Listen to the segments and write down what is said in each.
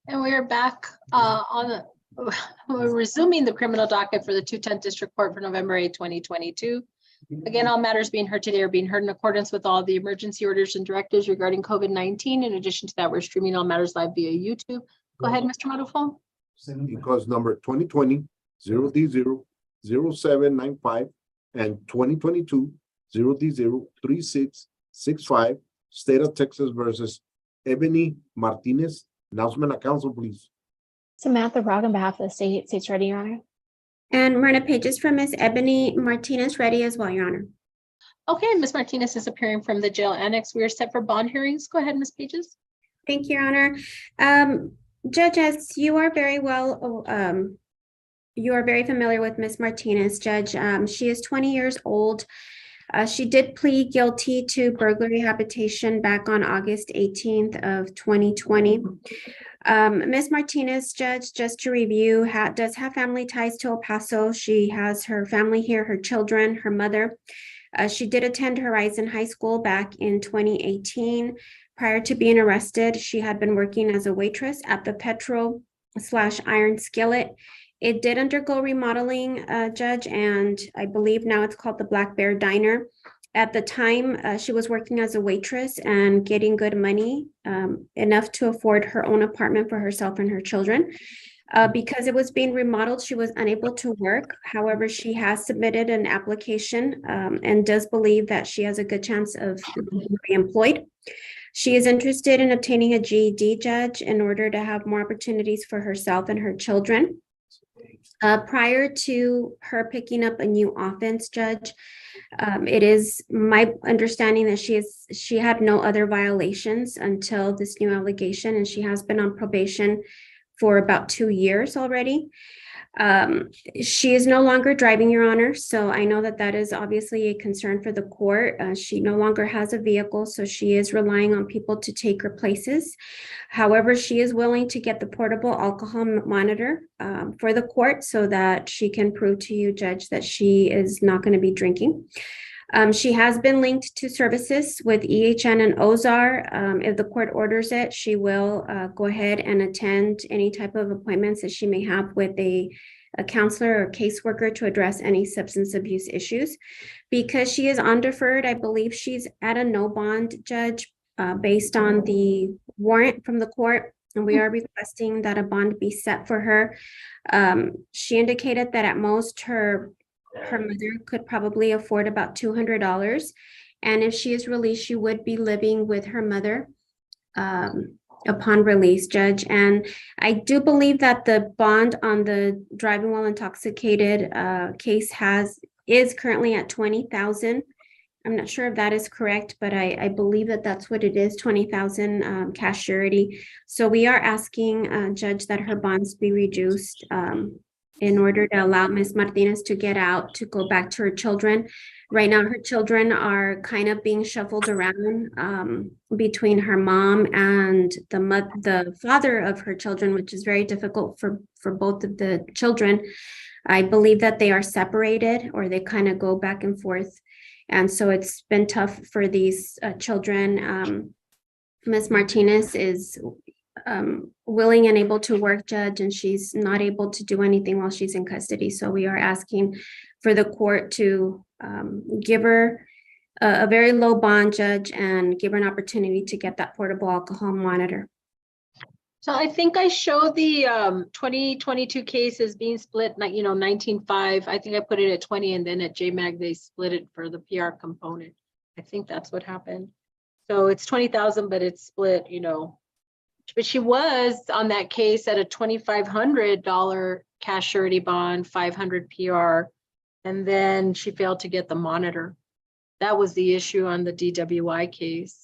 And we are back we're resuming the criminal docket for the 210 District Court for November 8, 2022. Again, all matters being heard today are being heard in accordance with all the emergency orders and directives regarding COVID-19. In addition to that, we're streaming all matters live via YouTube. Go ahead, Mr. Marufo. Because number 2020-0D0-0795 and 2022-0D0-3665, State of Texas versus Ebony Martinez. Announcement of council, please. Samantha Brock on behalf of the state. State's ready, Your Honor. And Myrna Pages from Ms. Ebony Martinez ready as well, Your Honor. Okay, Ms. Martinez is appearing from the jail annex. We are set for bond hearings. Go ahead, Ms. Pages. Thank you, Your Honor. Judge, as you are very well, you are very familiar with Ms. Martinez, Judge. She is 20 years old. She did plead guilty to burglary habitation back on August 18th of 2020. Ms. Martinez, Judge, just to review, does have family ties to El Paso. She has her family here, her children, her mother. She did attend Horizon High School back in 2018. Prior to being arrested, she had been working as a waitress at the Petro/Iron Skillet. It did undergo remodeling, Judge, and I believe now it's called the Black Bear Diner. At the time, she was working as a waitress and getting good money, enough to afford her own apartment for herself and her children. Because it was being remodeled, she was unable to work. However, she has submitted an application and does believe that she has a good chance of being reemployed. She is interested in obtaining a GED, Judge, in order to have more opportunities for herself and her children. Prior to her picking up a new offense, Judge, it is my understanding that she had no other violations until this new allegation, and she has been on probation for about 2 years already. She is no longer driving, Your Honor, so I know that that is obviously a concern for the court. She no longer has a vehicle, so she is relying on people to take her places. However, she is willing to get the portable alcohol monitor for the court so that she can prove to you, Judge, that she is not going to be drinking. She has been linked to services with EHN and Ozar. If the court orders it, she will go ahead and attend any type of appointments that she may have with a counselor or caseworker to address any substance abuse issues. Because she is on deferred, I believe she's at a no bond, Judge, based on the warrant from the court. And we are requesting that a bond be set for her. She indicated that at most her mother could probably afford about $200. And if she is released, she would be living with her mother upon release, Judge. And I do believe that the bond on the driving while intoxicated case is currently at $20,000. I'm not sure if that is correct, but I believe that that's what it is, $20,000 cash surety. So we are asking, Judge, that her bonds be reduced in order to allow Ms. Martinez to get out, to go back to her children. Right now, her children are kind of being shuffled around between her mom and the father of her children, which is very difficult for both of the children. I believe that they are separated, or they kind of go back and forth. And so it's been tough for these children. Ms. Martinez is willing and able to work, Judge, and she's not able to do anything while she's in custody. So we are asking for the court to give her a very low bond, Judge, and give her an opportunity to get that portable alcohol monitor. So I think I showed the 2022 case as being split, 19.5. I think I put it at 20, and then at JMAG they split it for the PR component. I think that's what happened. So it's 20,000, but it's split, But she was on that case at a $2,500 cash surety bond, 500 PR, and then she failed to get the monitor. That was the issue on the DWI case.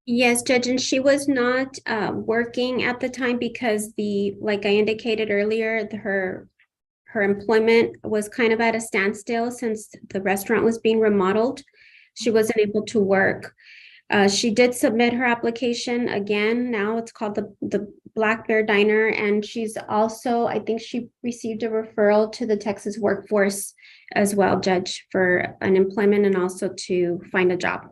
Yes, Judge, and she was not working at the time because like I indicated earlier, her employment was kind of at a standstill since the restaurant was being remodeled. She wasn't able to work. She did submit her application again. Now it's called the Black Bear Diner, and she's also, I think she received a referral to the Texas workforce as well, Judge, for unemployment and also to find a job.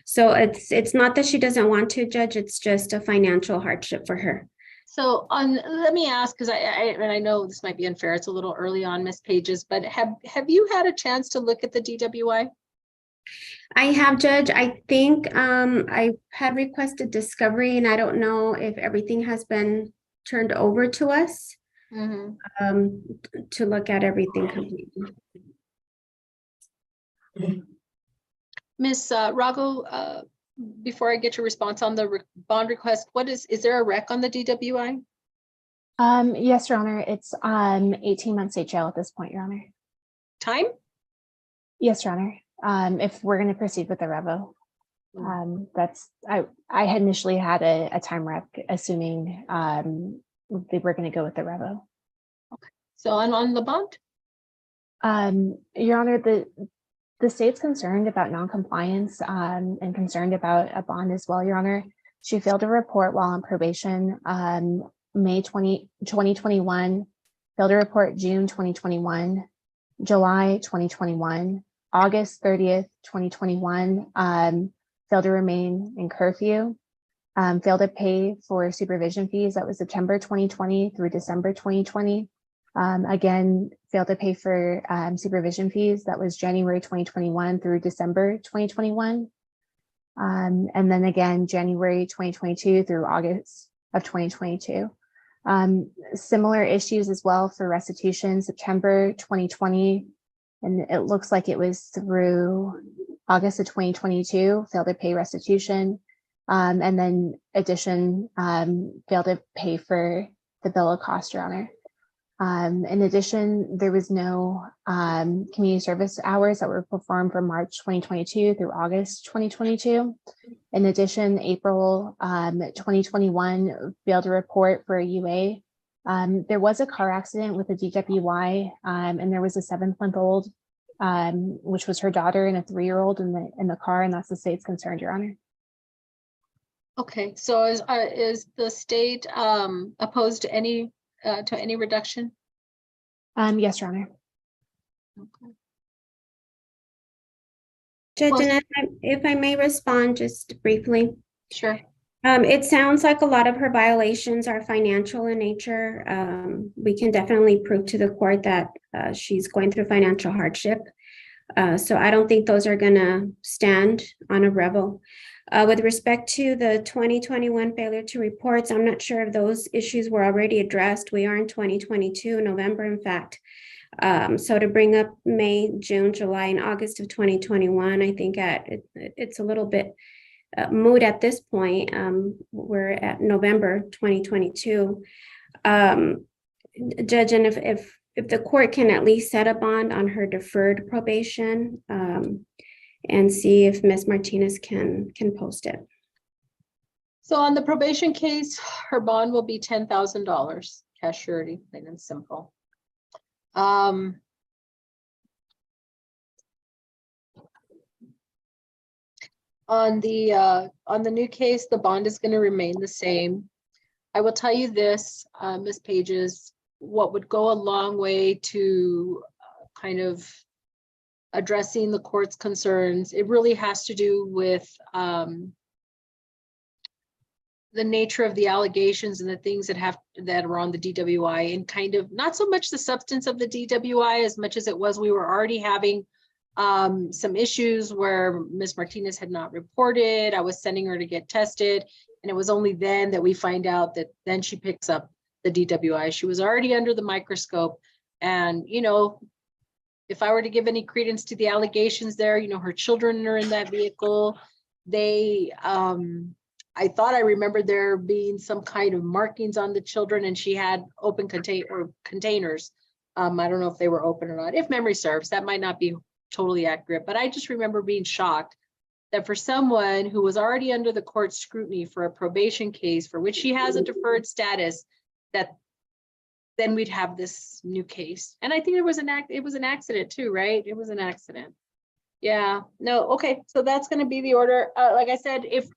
So it's not that she doesn't want to, Judge, it's just a financial hardship for her. So let me ask, because and I know this might be unfair, it's a little early on, Ms. Pages, but have you had a chance to look at the DWI? I have, Judge. I think I had requested discovery, and I don't know if everything has been turned over to us to look at everything completely. Ms. Rago, before I get your response on the bond request, is there a rec on the DWI? Yes, Your Honor. It's 18 months HL at this point, Your Honor. Time? Yes, Your Honor. If we're going to proceed with the revo, I had initially had a time rec, assuming they were going to go with the revo. Okay. So on the bond? Your Honor, the state's concerned about non-compliance and concerned about a bond as well, Your Honor. She failed to report while on probation May 2021, failed to report June 2021, July 2021, August 30th, 2021, failed to remain in curfew, failed to pay for supervision fees. That was September 2020 through December 2020. Again, failed to pay for supervision fees. That was January 2021 through December 2021. And then again, January 2022 through August of 2022. Similar issues as well for restitution, September 2020. And it looks like it was through August of 2022, failed to pay restitution. And then addition, failed to pay for the bill of cost, Your Honor. In addition, there was no community service hours that were performed from March 2022 through August 2022. In addition, April 2021 failed to report for a UA. There was a car accident with a DWI, and there was a 7-month-old, which was her daughter, and a 3-year-old in the car, and that's the state's concern, Your Honor. Okay, so is the state opposed to any reduction? Yes, Your Honor. Okay. Judge, Well, and if I may respond just briefly. Sure. It sounds like a lot of her violations are financial in nature. We can definitely prove to the court that she's going through financial hardship. So I don't think those are gonna stand on a revo. With respect to the 2021 failure to reports, I'm not sure if those issues were already addressed. We are in 2022, November, in fact. So to bring up May, June, July, and August of 2021, I think it's a little bit moot at this point. We're at November 2022. Judge, and if the court can at least set a bond on her deferred probation, and see if Ms. Martinez can post it. So on the probation case, her bond will be $10,000, cash surety, plain and simple. On the new case, the bond is going to remain the same. I will tell you this, Ms. Pages, what would go a long way to kind of addressing the court's concerns, it really has to do with the nature of the allegations and the things that are on the DWI, and kind of not so much the substance of the DWI as much as it was we were already having some issues where Ms. Martinez had not reported. I was sending her to get tested, and it was only then that we find out that then she picks up the DWI. She was already under the microscope, and if I were to give any credence to the allegations there, her children are in that vehicle. They, I thought I remembered there being some kind of markings on the children, and she had open containers. I don't know if they were open or not. If memory serves, that might not be totally accurate, but I just remember being shocked that for someone who was already under the court scrutiny for a probation case for which she has a deferred status, that then we'd have this new case. And I think it was an accident too, right? It was an accident. Yeah, no, okay. So that's going to be the order. Like I said, if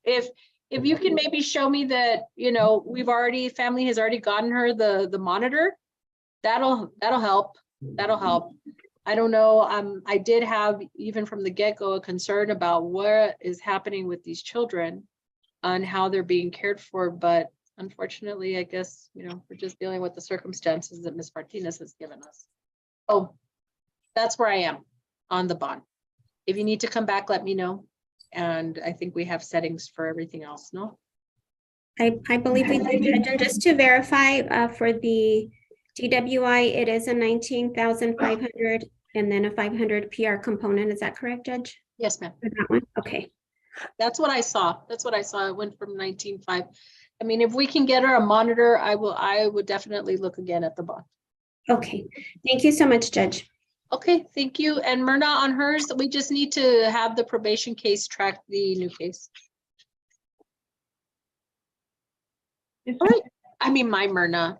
you can maybe show me that, family has already gotten her the monitor, that'll help. That'll help. I don't know, I did have, even from the get-go, a concern about what is happening with these children and how they're being cared for, but unfortunately, I guess, we're just dealing with the circumstances that Ms. Martinez has given us. Oh, that's where I am on the bond. If you need to come back, let me know. And I think we have settings for everything else, no? I believe we do, Judge. And just to verify, for the DWI, it is a 19,500 and then a 500 PR component. Is that correct, Judge? Yes, ma'am. For that one? Okay. That's what I saw. That's what I saw. It went from 19.5. I mean, if we can get her a monitor, I would definitely look again at the bond. Okay. Thank you so much, Judge. Okay, thank you. And Myrna, on hers, we just need to have the probation case track the new case. All right. I mean, my Myrna.